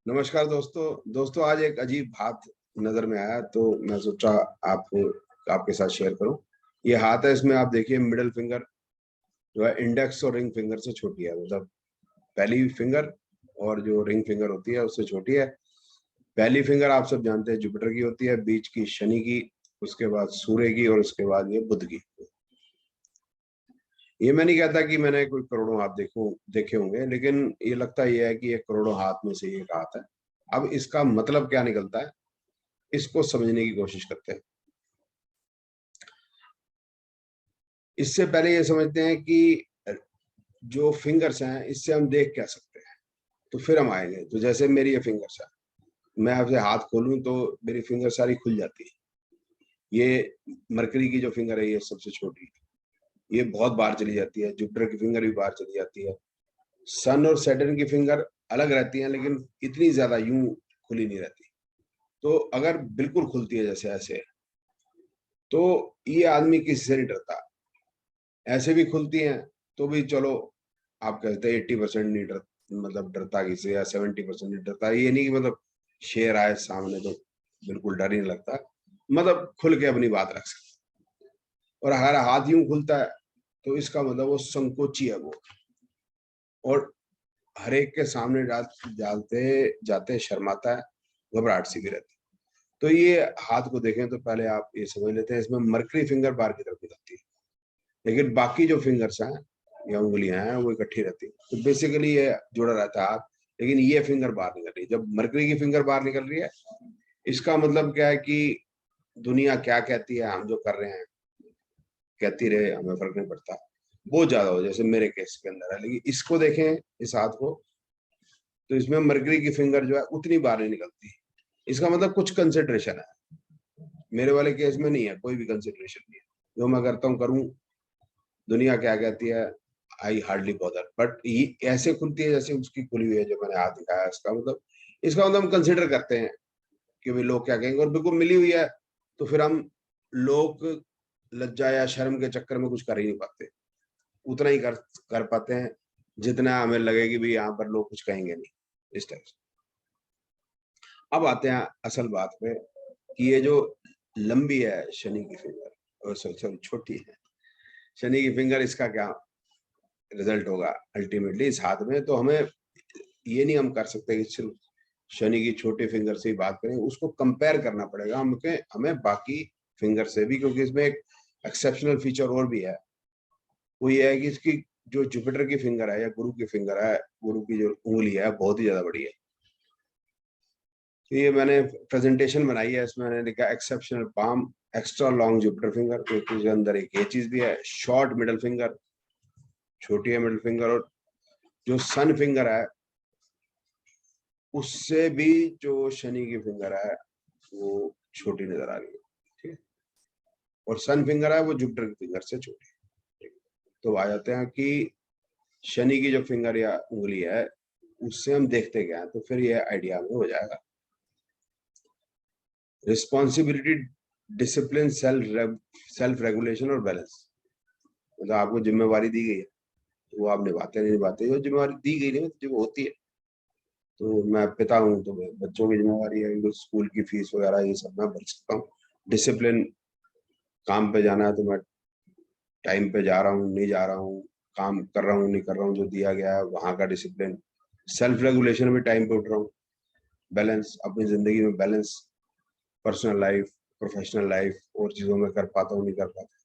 नमस्कार दोस्तों आज एक अजीब हाथ नजर में आया तो मैं सोचा आप आपके साथ शेयर करूं। ये हाथ है, इसमें आप देखिए मिडिल फिंगर जो है इंडेक्स और रिंग फिंगर से छोटी है। मतलब पहली फिंगर और जो रिंग फिंगर होती है उससे छोटी है। पहली फिंगर आप सब जानते हैं जुपिटर की होती है, बीच की शनि की, उसके बाद सूर्य की और उसके बाद ये बुध की। ये मैं नहीं कहता कि मैंने कोई करोड़ों हाथ देखे होंगे, लेकिन ये लगता ये है कि ये करोड़ों हाथ में से एक हाथ है। अब इसका मतलब क्या निकलता है, इसको समझने की कोशिश करते हैं। इससे पहले ये समझते हैं कि जो फिंगर्स हैं इससे हम देख क्या सकते हैं, तो फिर हम आएंगे। तो जैसे मेरी ये फिंगर्स है, मैं आपसे हाथ खोलूं तो मेरी फिंगर सारी खुल जाती है। ये मरकरी की जो फिंगर है ये सबसे छोटी है, ये बहुत बाहर चली जाती है। जुपिटर की फिंगर भी बाहर चली जाती है। सन और सैटर्न की फिंगर अलग रहती है, लेकिन इतनी ज्यादा यूं खुली नहीं रहती। तो अगर बिल्कुल खुलती है जैसे ऐसे, तो ये आदमी किसी से नहीं डरता। ऐसे भी खुलती हैं तो भी चलो, आप कहते हैं 80% नहीं डर, मतलब डरता किसी, या 70% नहीं डरता। ये नहीं कि मतलब शेर आए सामने तो बिल्कुल डर ही नहीं लगता, मतलब खुल के अपनी बात रख सकता। और अगर हाथ यूं खुलता है तो इसका मतलब वो संकोची है वो, और हर एक के सामने डालते जाते शर्माता है, घबराहट सी भी रहती है। तो ये हाथ को देखें तो पहले आप ये समझ लेते हैं इसमें मरकरी फिंगर बाहर की तरफ जाती है, लेकिन बाकी जो फिंगर्स हैं या उंगलियां हैं वो इकट्ठी रहती है। तो बेसिकली ये जुड़ा रहता है हाथ, लेकिन ये फिंगर बाहर निकल रही है। जब मरकरी की फिंगर बाहर निकल रही है, इसका मतलब क्या है कि दुनिया क्या कहती है, हम जो कर रहे हैं कहती रहे, हमें फर्क नहीं पड़ता। बहुत ज्यादा हो जैसे मेरे केस के अंदर है। लेकिन इसको देखें, इस हाथ को, तो इसमें मरकरी की फिंगर जो है उतनी बाहर नहीं निकलती। इसका मतलब कुछ कंसिडरेशन है। मेरे वाले केस में नहीं है, कोई भी कंसिडरेशन नहीं है। जो मैं करता हूँ करूँ, दुनिया क्या कहती है, आई हार्डली बॉदर। बट ये ऐसे खुलती है जैसे उसकी खुली हुई है जो मैंने हाथ दिखाया। इसका मतलब हम कंसिडर करते हैं कि भाई लोग क्या कहेंगे, और बिल्कुल मिली हुई है। तो फिर हम लोग लज्जा या शर्म के चक्कर में कुछ कर ही नहीं पाते। उतना ही कर पाते हैं जितना हमें लगे कि भाई यहाँ पर लोग कुछ कहेंगे नहीं, इस टाइप से। अब आते हैं असल बात पे कि ये जो लंबी है शनि की फिंगर, और सॉरी छोटी है शनि की फिंगर, इसका क्या रिजल्ट होगा अल्टीमेटली इस हाथ में। तो हमें ये नहीं हम कर सकते कि सिर्फ शनि की छोटी फिंगर से ही बात करें, उसको कंपेयर करना पड़ेगा हमें बाकी फिंगर से भी, क्योंकि इसमें एक एक्सेप्शनल फीचर और भी है। वो ये है कि इसकी जो जुपिटर की फिंगर है या गुरु की फिंगर है, गुरु की जो उंगली है बहुत ही ज्यादा बड़ी है। तो ये मैंने प्रेजेंटेशन बनाई है, इसमें मैंने लिखा exceptional palm, extra long Jupiter finger. तो इसके अंदर एक ये चीज भी है, शॉर्ट मिडल फिंगर, छोटी है मिडल फिंगर। और जो सन फिंगर है उससे भी जो शनि की फिंगर है वो छोटी नजर आ रही है। ठीक है, और सन फिंगर है वो जुपिटर की फिंगर से छोटी है। ठीक है? तो आ जाते हैं कि शनि की जो फिंगर या उंगली है उससे हम देखते क्या है, तो फिर ये आइडिया हमें हो जाएगा। रिस्पॉन्सिबिलिटी, डिसिप्लिन, सेल्फ रेगुलेशन और बैलेंस। मतलब आपको जिम्मेवारी दी गई है तो वो आप निभाते नहीं निभाते। जो जिम्मेवारी दी गई नहीं जो होती है, तो मैं पिता हूँ तो बच्चों की जिम्मेवारी है, स्कूल की फीस वगैरह ये सब मैं भर सकता हूँ। डिसिप्लिन, काम पे जाना है तो मैं टाइम पे जा रहा हूँ नहीं जा रहा हूँ, काम कर रहा हूँ नहीं कर रहा हूँ, जो दिया गया है वहां का डिसिप्लिन। सेल्फ रेगुलेशन में टाइम पे उठ रहा हूँ। बैलेंस, अपनी जिंदगी में balance, personal life, professional life, और चीजों में कर पाता हूँ नहीं कर पाता।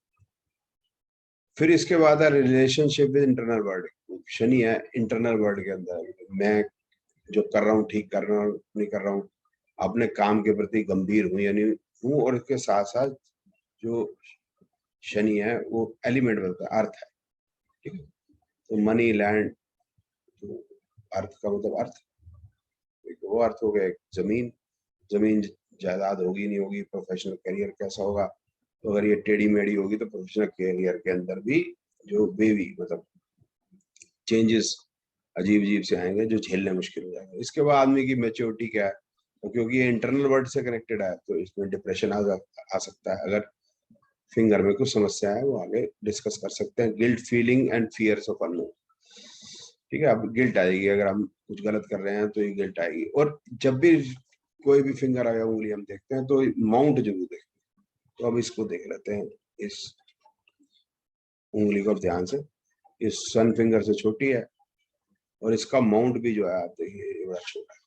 फिर इसके बाद है relationship with internal world. Shani है इंटरनल वर्ल्ड के अंदर, मैं जो कर रहा हूँ ठीक कर रहा हूँ नहीं कर रहा हूँ, अपने काम के प्रति गंभीर हूँ या नहीं हूँ। और इसके साथ साथ जो शनि है वो एलिमेंट बनता है, अर्थ है। ठीक है, तो मनी, लैंड, तो अर्थ का मतलब अर्थ, एक वो अर्थ हो गया। एक जमीन, जमीन जायदाद होगी नहीं होगी, प्रोफेशनल करियर कैसा होगा। तो अगर ये टेढ़ी मेढ़ी होगी तो प्रोफेशनल करियर के अंदर भी जो बेवी मतलब चेंजेस अजीब अजीब से आएंगे जो झेलने मुश्किल हो जाएंगे। इसके बाद आदमी की मेच्योरिटी क्या है, तो क्योंकि ये इंटरनल वर्ल्ड से कनेक्टेड है तो इसमें डिप्रेशन आ सकता है। अगर फिंगर में कुछ समस्या है वो आगे डिस्कस कर सकते हैं। Guilt feeling and fears of unknown. ठीक है, अब गिल्ट आएगी अगर हम कुछ गलत कर रहे हैं तो ये गिल्ट आएगी। और जब भी कोई भी फिंगर आया उंगली हम देखते हैं तो माउंट जरूर देखते हैं। तो अब इसको देख लेते हैं, इस उंगली को ध्यान से, इस सन फिंगर से छोटी है और इसका माउंट भी जो है आप देखिए ये बड़ा छोटा है।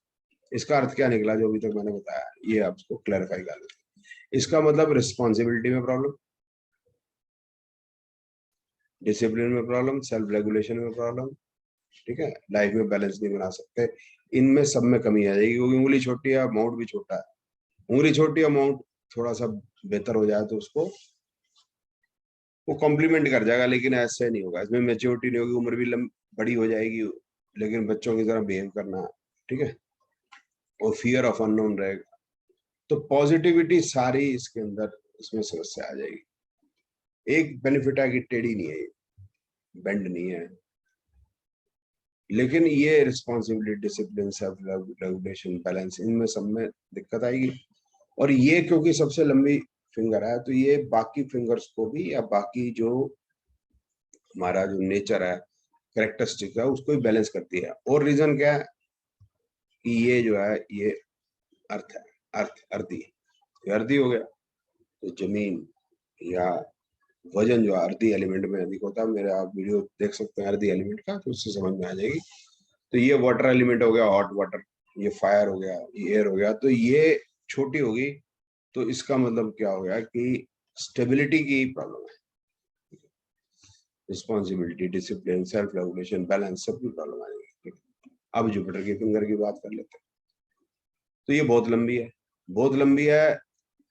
इसका अर्थ क्या निकला जो अभी तक मैंने बताया, ये आपको क्लैरिफाई कर देते हैं। इसका मतलब रिस्पॉन्सिबिलिटी में प्रॉब्लम, डिसिप्लिन में प्रॉब्लम, सेल्फ रेगुलेशन में प्रॉब्लम, ठीक है, लाइफ में बैलेंस नहीं बना सकते, इनमें सब में कमी आ जाएगी क्योंकि उंगली छोटी है, माउंट भी छोटा है। उंगली छोटी है, माउंट थोड़ा सा बेहतर हो जाए तो उसको वो कॉम्प्लीमेंट कर जाएगा, लेकिन ऐसे नहीं होगा, इसमें मेच्योरिटी नहीं होगी, उम्र भी बड़ी हो जाएगी लेकिन बच्चों की तरह बिहेव करना, ठीक है, और फियर ऑफ अननोन रहेगा। तो पॉजिटिविटी सारी इसके अंदर, इसमें समस्या आ जाएगी। एक बेनिफिट है कि टेढ़ी नहीं है, बेंड नहीं है, लेकिन ये responsibility, discipline, self regulation, balance, इनमें सब में दिक्कत आएगी। और ये क्योंकि सबसे लंबी फिंगर है तो ये बाकी फिंगर्स को भी, या बाकी जो हमारा जो नेचर है, करेक्टरिस्टिक है, उसको भी बैलेंस करती है। और रीजन क्या है कि ये जो है ये अर्थ है, अर्थ, अर्दी, ये अर्दी हो गया। तो जमीन या वजन जो अर्दी एलिमेंट में अधिक होता है, मेरे आप वीडियो देख सकते हैं अर्दी एलिमेंट का, तो उससे समझ में आ जाएगी। तो ये वाटर एलिमेंट हो गया, हॉट वाटर, ये फायर हो गया, ये एयर हो गया, तो ये छोटी होगी। तो इसका मतलब क्या हो गया कि स्टेबिलिटी की प्रॉब्लम है, responsibility, discipline, self regulation, balance, सब की प्रॉब्लम आ जाएगी। अब जुपिटर की फिंगर की बात कर लेते हैं। तो ये बहुत लंबी है, बहुत लंबी है।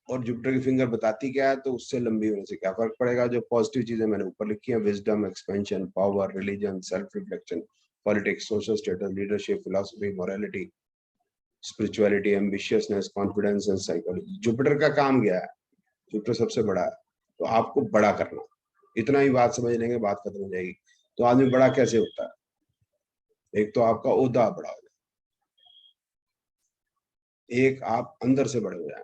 और जुपिटर की फिंगर बताती क्या है, तो उससे लंबी होने से क्या फर्क पड़ेगा। जो पॉजिटिव चीजें मैंने ऊपर लिखी है, wisdom, expansion, power, religion, self reflection, politics, social status, leadership, philosophy, morality, spirituality, ambitiousness, confidence and psychology. Jupiter का काम क्या है, जुपिटर सबसे बड़ा है, तो आपको बड़ा करना, इतना ही बात समझ लेंगे, बात खत्म हो जाएगी। तो आदमी बड़ा कैसे होता है, एक तो आपका ओहदा बड़ा हो जाए, एक आप अंदर से बड़े हो जाए,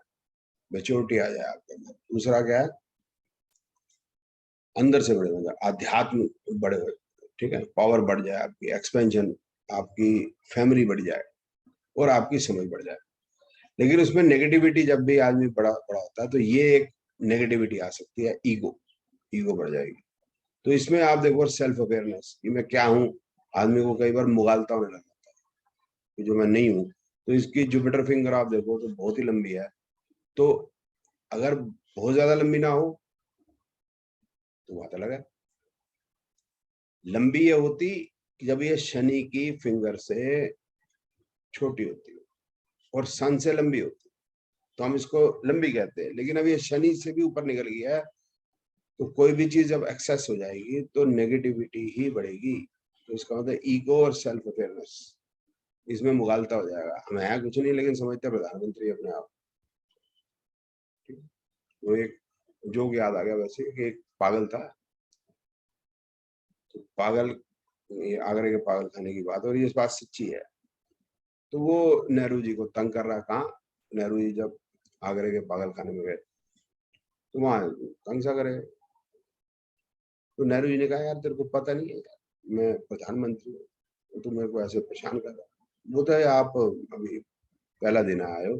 मेच्योरिटी आ जाए आपके अंदर। दूसरा क्या है, अंदर से बड़े हो जाए, आध्यात्म बड़े हो, ठीक है, पावर बढ़ जाए आपकी, एक्सपेंशन, आपकी फैमिली बढ़ जाए और आपकी समझ बढ़ जाए। लेकिन उसमें नेगेटिविटी, जब भी आदमी बड़ा बड़ा होता है तो ये एक नेगेटिविटी आ सकती है, ईगो, ईगो बढ़ जाएगी। तो इसमें आप देखो सेल्फ अवेयरनेस कि मैं क्या हूँ, आदमी को कई बार मुगालता होने लग जाता है कि जो मैं नहीं हूँ। तो इसकी जुपिटर फिंगर आप देखो तो बहुत ही लंबी है। तो अगर बहुत ज्यादा लंबी ना हो तो बात अलग है। लंबी ये होती कि जब ये शनि की फिंगर से छोटी होती है और सन से लंबी होती है, तो हम इसको लंबी कहते हैं। लेकिन अब ये शनि से भी ऊपर निकल गया है, तो कोई भी चीज जब एक्सेस हो जाएगी तो नेगेटिविटी ही बढ़ेगी। तो इसका मतलब ईगो और सेल्फ अवेयरनेस, इसमें मुगालता हो जाएगा। हम है कुछ नहीं लेकिन समझते प्रधानमंत्री अपने आप। ठीक है? तो एक जोक याद आ गया वैसे कि एक पागल था, तो पागल, ये आगरे के पागल खाने की बात, और ये बात सच्ची है। तो वो नेहरू जी को तंग कर रहा, कहाँ, नेहरू जी जब आगरे के पागल खाने में गए तो वहां तंग सा करे। तो नेहरू जी ने कहा, यार तेरे को पता नहीं है यार, मैं प्रधानमंत्री हूँ, तो तुम मेरे को ऐसे परेशान कर रहा। वो तो आप अभी पहला दिन आए हो,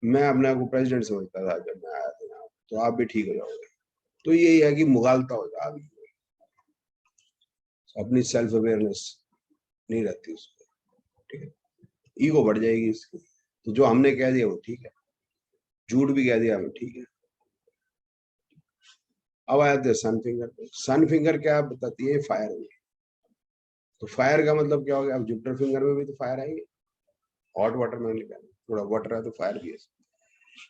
मैं अपने आप को प्रेसिडेंट समझता था जब मैं आया था यहाँ, तो आप भी ठीक हो जाओगे। तो यही है कि मुगालता हो जाए आदमी, अपनी सेल्फ अवेयरनेस नहीं रहती उसको, ठीक है, ईगो बढ़ जाएगी इसकी। तो जो हमने कह दिया वो ठीक है, झूठ भी कह दिया हमें ठीक है। अब आया थे सन फिंगर पे। सन फिंगर क्या बताती है, फायर है। तो फायर का मतलब क्या हो गया, अब जुपिटर फिंगर में भी तो फायर आएगी, हॉट वाटर में लिखा है, थोड़ा वाटर है तो फायर भी है।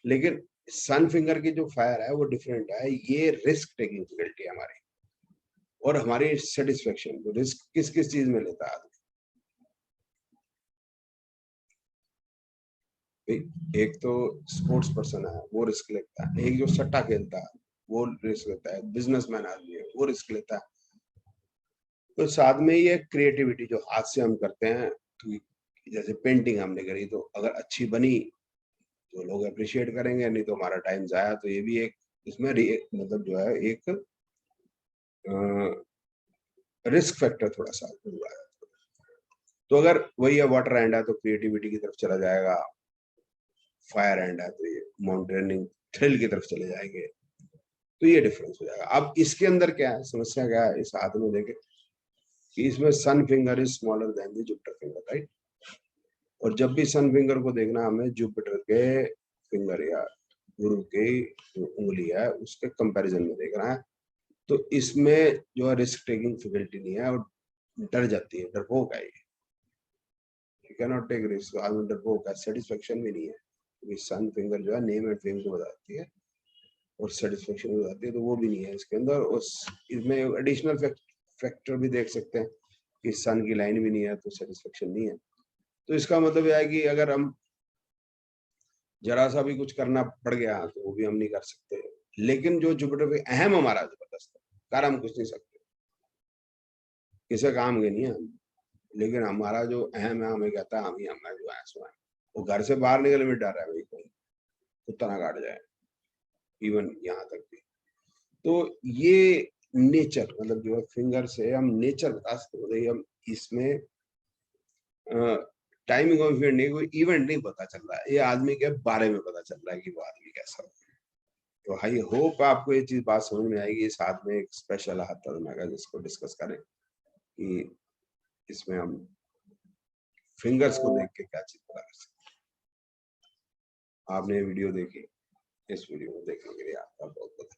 लेकिन सन फिंगर की जो फायर है वो डिफरेंट है, ये रिस्क टेकिंग क्वालिटी है हमारी, और हमारी सेटिस्फेक्शन। तो रिस्क किस किस चीज में लेता है आदमी, एक तो स्पोर्ट्स पर्सन है वो रिस्क लेता है, एक जो सट्टा खेलता है वो रिस्क लेता है, बिजनेसमैन आदमी है वो रिस्क लेता है। तो साथ में ये क्रिएटिविटी जो हाथ से हम करते हैं, तो जैसे पेंटिंग हमने करी तो अगर अच्छी बनी तो लोग अप्रिशिएट करेंगे, नहीं तो हमारा टाइम जाया। तो ये भी एक इसमें मतलब जो है एक रिस्क फैक्टर थोड़ा सा बढ़ जाता है। तो अगर वही है वाटर एंड है तो क्रिएटिविटी की तरफ चला जाएगा, फायर एंड है तो ये माउंटेनिंग थ्रिल की तरफ चले जाएंगे। तो ये डिफरेंस हो जाएगा। अब इसके अंदर क्या है, समस्या क्या है इस हाथ में देखे कि इसमें sun finger is smaller than the Jupiter finger, right. और जब भी सन फिंगर को देखना हमें जुपिटर के फिंगर या गुरु की जो उंगली है उसके कंपैरिजन में देखना है। तो इसमें जो है रिस्क टेकिंग फैकल्टी नहीं है और डर जाती है, डरपोक है ये, कैन नॉट टेक रिस्क, आदमी डरपोक है, सेटिस्फेक्शन भी नहीं है क्योंकि सन फिंगर जो है नेम एंड फेम को बताती है और सेटिस्फेक्शन हो जाती है, तो वो भी नहीं है इसके अंदर। उस इसमें एडिशनल फैक्टर भी देख सकते हैं कि सन की लाइन भी नहीं है तो सेटिस्फेक्शन नहीं है। तो इसका मतलब यह है कि अगर हम जरा सा भी कुछ करना पड़ गया तो वो भी हम नहीं कर सकते। लेकिन जो जुपिटर पे अहम हमारा जबरदस्त है, कर हम कुछ नहीं सकते, किसी काम के नहीं है हम। लेकिन हमारा जो अहम है हमें कहता है हम ही हम है जो है सो है। वो घर से बाहर निकलने में डर है भाई, कोई कुत्ता ना काट जाए, इवन यहाँ तक भी। तो ये नेचर मतलब जो है फिंगर से हम नेचर बता सकते हैं, हम इसमें टाइमिंग ऑफ इवेंट नहीं, कोई इवेंट नहीं पता चल रहा है, ये आदमी के बारे में पता चल रहा है कि वो आदमी कैसा है। तो आई होप आपको ये चीज बात समझ में आएगी। साथ में एक स्पेशल हाथ का जिसको डिस्कस करें कि इसमें हम फिंगर्स को देख के क्या चीज पता कर सकते हैं। आपने वीडियो देखी, इस वीडियो को देखने के लिए आपका बहुत बहुत